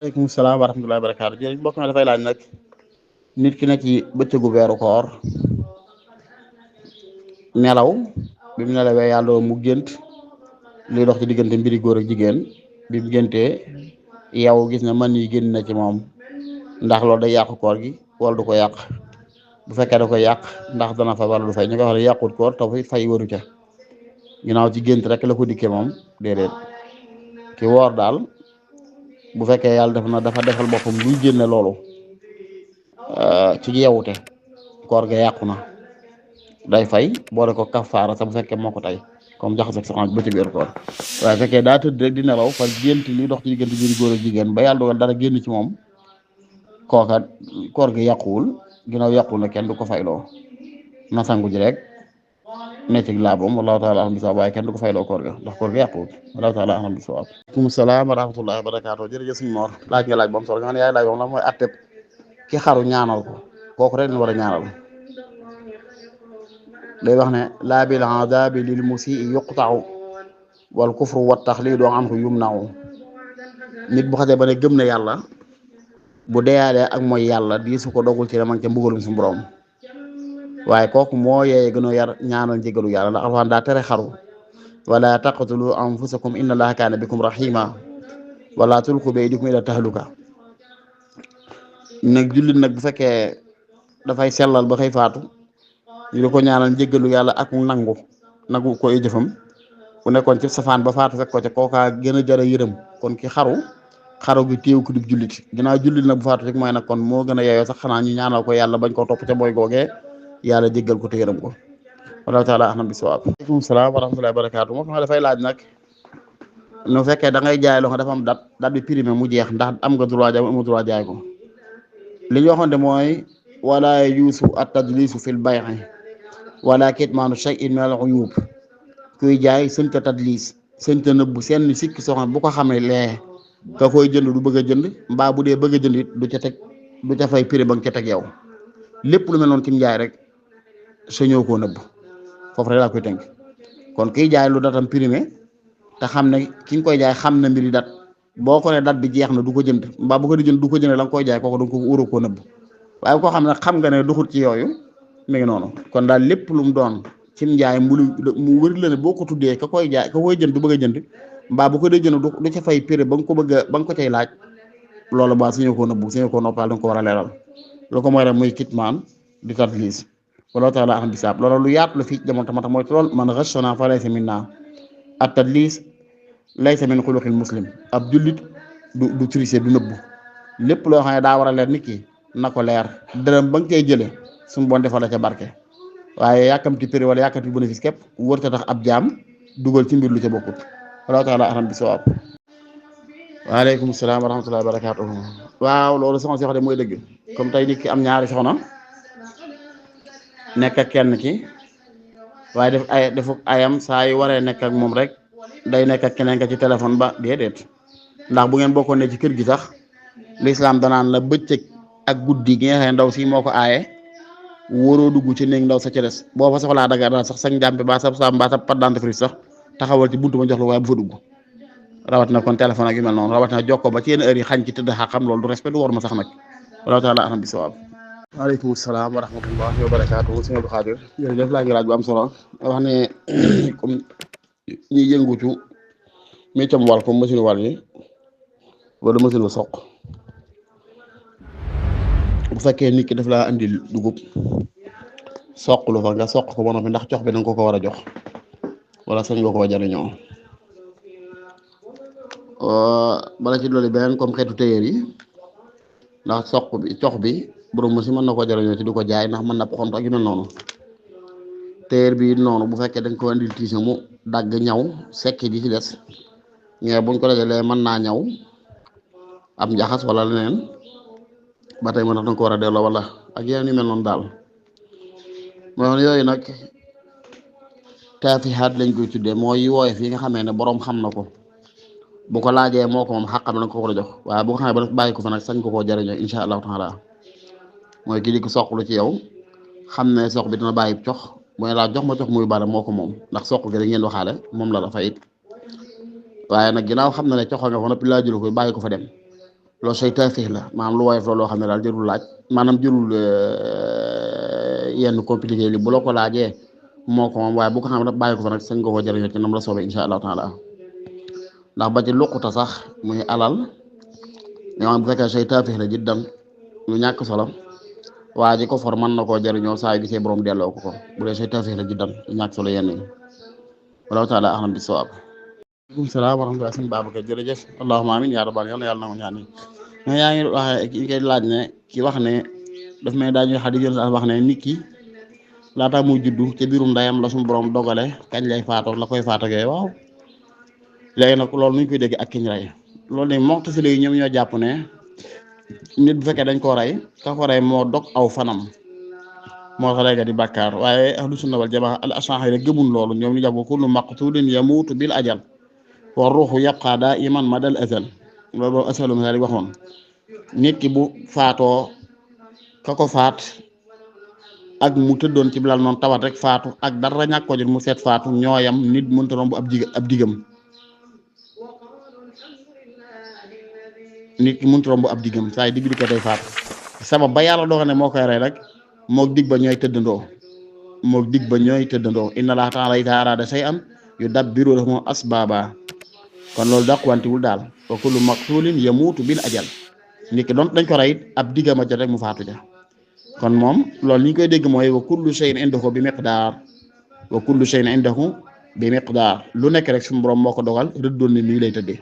aleykum salaam wa rahmatullahi wa barakaatu jërëjëf mbokk mi dafay laaj nag nit ki nekk ci bëccëgu weeru koor nelaw bi mu nelawee yàlla mu gént luy dox ci diggante mbiri góor ak jigéen bi mu géntee yow gis na man yi génn na ci moom ndax loolu day yàqu koor gi wala du ko yàq bu fekkee da koy yàq ndax dana fa wala du fay ñu koy wax ne yàqut koor te fay waru ca ginnaaw ci gént rek la ko dikkee moom déedéet ki woor daal bu fekkee yàlla dafa defal boppam luy génne loolu ci yeewute koor ga yàqu na day fay boole ko kafaara sax bu fekkee moo ko tey comme jaxase ak soxna ba ci biir koor waaye fekkee daa tëdd rek di nelaw far gént li dox ci diggante biir góor ak jigéen ba yàlla dogal dara génn ci moom kooka koor ga yàquwul ginnaaw yàquwul na kenn du ko fayloo na sangu ji rek nekk laabam wallahu taala alam bi sawaab waaye kenn du ko fayloo koor ga ndax koor ga yàquwul wallahu taala alam bi sawaab. Aleykum salaam wa rahmatullahi wa barakaatu jërëjëf suñu Mor laaj nga laaj bam solo nga xam ne yaay laaj moom la mooy atteb ki xaru ñaanal ko kooku rek war a ñaanal day wax ne laa bil adabi lil musii yuqtau wal kufru wa taxlidu anhu yumnau nit bu xasee ba ne gëm na yàlla bu deyaalee ak mooy yàlla di su ko dogul ci man ca mbugalum su borom waaye kooku moo yee gën a yar ñaanal njëgalu yàlla ndax alxuraan daa tere xaru wala taqtulu anfusakum inna allaha kaana bikum rahima wala tulqu bi aydikum ila tahluka nag jullit nag bu fekkee dafay sellal ba xëy faatu ñu di ko ñaanal njëgalu yàlla ak nangu ko ay jëfam bu nekkoon ci safaan ba faatu fekk ko ca kookaa gën a jar a yërëm kon ki xaru gi téew ku dib jullit ginnaaw jullit nag bu faatu rek mooy nag kon moo gën a yeyoo sax xanaa ñu ñaanal ko yàlla bañ koo topp ca booy googee yàlla jéggal ko te yërëm ko wallahu taala ahlam bi sawaab. Aleykum salaam wa rahmatullahi wa barakaatu moo xam dafay laaj nag nu fekkee da ngay jaay loo xam dafa am date bi primé mu jeex ndax am nga droit jaay amu droit jaay ko li ñu waxoon de mooy wala yuusu at tadlisu fil bay'i wala kitmaanu shay'in min al uyub kuy jaay sënta tadlis sënta nëbbu seen sikki soxna bu ko xamee lee ka koy jënd du bëgg a jënd mbaa bu dee bëgg a jënd it du ca fay prix ba nga ca teg yow lépp lu mel noonu ki mu jaay rek sañoo koo nëbb foofu rek laa koy tënk kon kiy jaay lu datam primé te xam ne ki nga koy jaay xam na mbiri dat boo ko ne dat bi jeex na du ko jënd mbaa bu ko di jënd du ko jënd la nga koy jaay kooku danga ko wóoroo koo nëbb waaye koo xam ne xam nga ne duxut ci yooyu mi ngi noonu kon daal lépp lu mu doon ci njaay mu wër la ne boo ko tuddee ka koy jaay ka koy jënd du bëgg a jënd mbaa bu ko dee jënd du ca fay prix ba nga ko ba nga ko cay laaj loolu ba suñu ko nëbbu suñu ko noppal da nga ko war a leeral lu ko mooy rek muy kitmaan di tadlis wallahu taala ahlam bisaab loolu lu yaatu la fii jamono tamata mooy lool man ghashana fa laysa minna at tadlis laysa min xuluqil muslim ab jullit du tricher du nëbbu lépp loo xam ne daa war a leer nit ki na ko leer dërëm ba nga koy jëlee suñu bon defal la ca barke waaye yàkkamti prix wala yàkkamti bénéfice képp wër ta tax ab jaam dugal ci mbir lu ca bokkut wallahu taala ahlam bisaab. waaleykum salaam wa rahmatullahi wa barakaatuhu waaw loolu soxna si wax de mooy dëgg comme tey nit ki am ñaari soxna nekk ak kenn ki waaye defu ayam saa yu waree nekk ak moom rek day nekk ak keneen ka ci téléphone ba déedéet ndax bu ngeen bokkoon ne ci kër gi sax lislaam danaan la bëccëg ak guddi gi nga xam ne ndaw si moo ko aaye wóoroo dugg ci néeg ndaw sa ci des boo fa soxlaa daga daal sax sa njàmpe ba sa mbaa sa pâte dentifrice sax taxawal ci buntu ma jox la waaye bu fa dugg rawat na kon téléphone ak yu mel noonu rawat na jokkoo ba ci yenn heure yi xañ ci tëdd xaqam loolu du respect du war ma sax nag wallahu taala ahlam bisawaab. waaleykum salaam wa rahmatullahi wa barakaatu sëñ Abdou Khadir jërëjëf laa ngi laaj bu am solo wax ne comme ñuy yëngu ci méccam wàll comme machine wàll yi wala machine bu soq bu fekkee nit ki daf laa andil dugub soq lu fa nga soq ko ba noppi ndax jox bi danga ko war a jox wala sañ nga ko wa jariñoo bala ci loolu beneen comme xeetu téyeer yi ndax soq bi cox bi borom machine mën na koo jariñoo ci di ko jaay ndax mën na xont ak yu mel noonu téyeer bi noonu bu fekkee dañ ko andil tiise mu dagg ñaw sekki ji ci des ñee buñ ko dajalee mën naa ñaw am njaxas wala leneen ba tey moo tax danga ko war a delloo wala ak yeneen yu mel noonu daal mooy yooyu nag taafihaat lañ koy tuddee mooy yu wooye fii nga xamee ne boroom xam na ko bu ko laajee moo ko moom xàqam na ko war a jox waaye bu ko xamee ba bàyyi ko fa nag sañ ko koo jariñoo insha allahu taala mooy ki di ko soqlu ci yow xam ne soq bi dina bàyyi cox mooy laa jox ma cox muy bari moo ko moom ndax soq gi dañ ngeen waxaale moom la dafa it waaye nag ginnaaw xam na ne coxal nga fa noppi laa jël ko bàyyi ko fa dem loolu say tafix la maanaam lu woyof la loo xam ne daal jërul laaj maanaam jërul yenn compliqué li bu la ko laajee moo ko moom waaye bu ko xam ne bàyyi ko fa nag sañ nga koo jëriñoo ci nam la soobee insha allahu taala ndax ba ci luquta sax muy alal ñoo bu fekkee say tafix la jiddan lu ñàkk solo waa ji ko for mën na koo jëriñoo saa yu gisee borom delloo ko bu dee say tafix la jiddan lu ñàkk solo yenn yi wallahu taala ahlam bi sawaab. Waaleykum salaam wa rahmatulah sëñ Babacar jërëjëf allahumma amin yaa rabbal yàlla yàlla na ma ñaan yi mais yaa ngi waxee ki koy laaj ne ki wax ne daf may daañuy xadi jël wax ne nit ki laata muy juddu ca biirum ndeyam la suñu borom dogale kañ lay faatoo la koy faatagee waaw léegi nag loolu nuñ koy dégg ak kiñ rey loolu ne moxtasile yi ñoom ñoo jàpp ne nit bu fekkee dañ koo rey ka ko rey moo dog aw fanam moo tax reyga di bàkkaar waaye ahlu sunna wal jamaa al ash'ari gëmul loolu ñoom ñu jàpp kullu maqtulin yamuutu bil ajal wa ruuxu yabqa daa'iman madal azal loolu asalu misali waxoon nit ki bu faatoo ka ko faat ak mu tëddoon ci bilal noonu tawat rek faatu ak dara ñàkk ko jot mu seet faatu ñooyam nit mënta romb ab digam nit ki mënta romb ab digam saa yi digg di ko day faatu sabab ba yàlla doo xam ne moo koy rey rek moog dig ba ñooy tëddandoo inna allaha ta'ala idha arada shay'an yudabbiru lahu asbaba kon loolu dàquwantiwul daal wa kullu maqtulin yamuutu bil ajal nit ki doon dañ ko rey ab diggam a jot rek mu faatu ja kon moom loolu li ñu koy dégg mooy wa kullu shay'in indahu bi miqdaar lu nekk rek suñu borom moo ko dogal rëddoon ni nii lay tëddee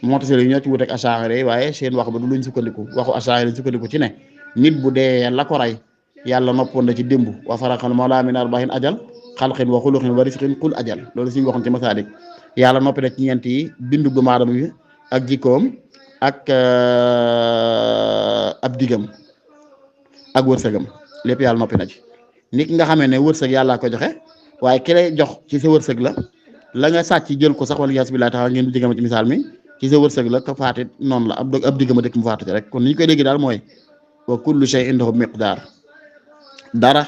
moo tax ñoo ci wut ak asaxire yi waaye seen wax ba du luñ sukkandiku waxu asaxire sukkandiku ci ne nit bu dee la ko rey yàlla noppoon na ci démb wa faraqal mawla min arba'in ajal xalqin wa xuluqin wa risqin kul ajal loolu suñu waxoon ci masaalik yàlla noppi na ci ñeent yi bindu doomu aadama bi ak jikkoom ak ab digam ak wërsëgam lépp yàlla noppi na ci nit ki nga xamee ne wërsëg yàllaa ko joxe waaye ki lay jox ci sa wërsëg la nga sàcc jël ko sax wala yas billahi taala ngeen digama ci misaal mi ci sa wërsëg la ko faatit noonu la ab digama dëkk mu faatu ci rek kon ni ñu koy dégg daal mooy wa kullu shay'in indahu miqdaar dara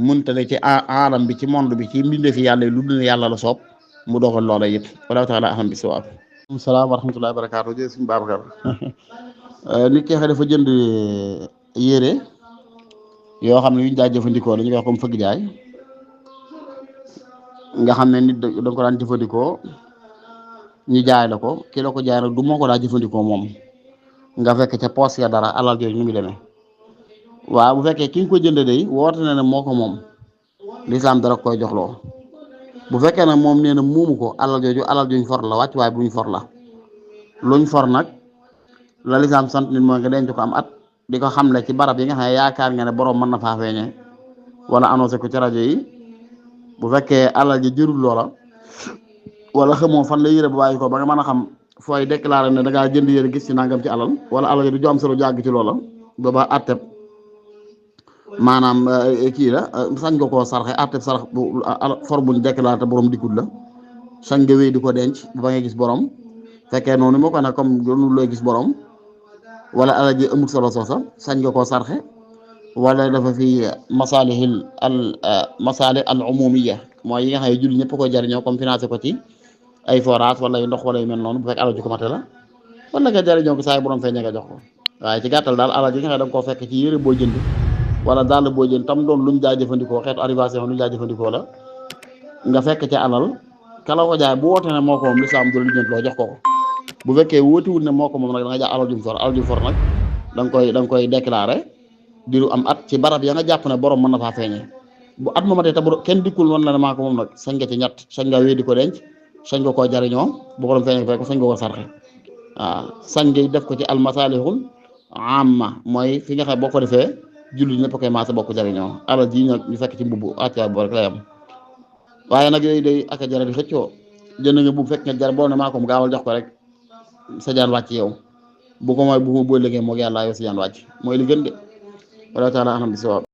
mënta ne ci aalam bi ci monde bi ci mbindeef fi yàlla yi lu dul yàlla la soob mu doxal loola it wallahu taala ahlam bi sawaab. Salaam wa rahmatullahi wa barakaatu jërëjëf suñu Babacar nit ki dafa jënd yére yoo xam ne yuñ daa jëfandikoo la ñu wax comme fëgg jaay nga xam ne nit da ko daan jëfandikoo ñu jaay la ko ki la ko jaay nag du moo ko daa jëfandikoo moom nga fekk ca poos ya dara alal jooju nu mu demee waaw bu fekkee ki nga ko jënd day woote na ne moo ko moom lislaam dara koy joxloo bu fekkee nag moom nee na muumu ko alal jooju alal juñ for la wàcc waaye buñ for la luñ for nag la lislaam sant nit mooy nga denc ko am at di ko xamle ci barab yi nga xam ne yaakaar nga ne borom mën na faa feeñee wala annoncé ko ci rajo yi bu fekkee alal ji jërul loola wala xamoo fan la yére ba bàyyi ko ba nga mën a xam fooy déclaré ne da ngaa jënd yére gis ci nangam ci alal wala alal ji du am solo jàgg ci loola booba atteb maanaam kii la sañ nga koo sarxe atteb sarax bu for buñ déclaré te borom dikkut la sañ nga wéy di ko denc ba ngay gis borom fekkee noonu moo ko ne comme doonu looy gis borom wala alal ji amul solo soosa sañ nga koo sarxe wala dafa fi masalih al umumiya mooy yi nga xam ne julli ñëpp koy jariñoo comme financé ko ci ay forage wala yu ndox wala yu mel noonu bu fekk alal ji ko mate la wala nga jariñoo ko saa yi borom feeñee nga jox ko waaye ci gàttal daal alal ji nga xam ne da nga koo fekk ci yére boo jënd wala daal boo jënd tam doon luñ daa jëfandikoo xeetu arrivation luñ daa jëfandikoo la nga fekk ci alal kala ko jaay bu woote ne moo ko moom lislaam du la lijjant loo jox ko bu fekkee wóotiwul ne moo ko moom nag da nga jaay alal jum for nag da nga koy déclaré diru am at ci barab ya nga jàpp ne borom mën na faa feeñee bu at ma matee te kenn dikkul woon la ne maa ko moom nag sañ nga ci ñett sañ nga wéy di ko denc sañ nga koo jariñoo bu borom feeñee fekk sañ nga ko sarxe waaw sañ nga def ko ci almasalihul amma mooy fi nga xam boo ko defee julli ñëpp koy maasa bokk jariñoo alal ji nag ñu fekk ci mbubb acca bo rek lay am waaye nag yooyu day ak a jara di xëccoo jënd nga bu fekk nga jar boo ne maa ko mu gaawal jox ko rek sa jaan wàcc yow bu ko mooy bu boo liggéey moo yàlla yow sa jaan wàcc mooy li gën de wala taala anam bi sawaab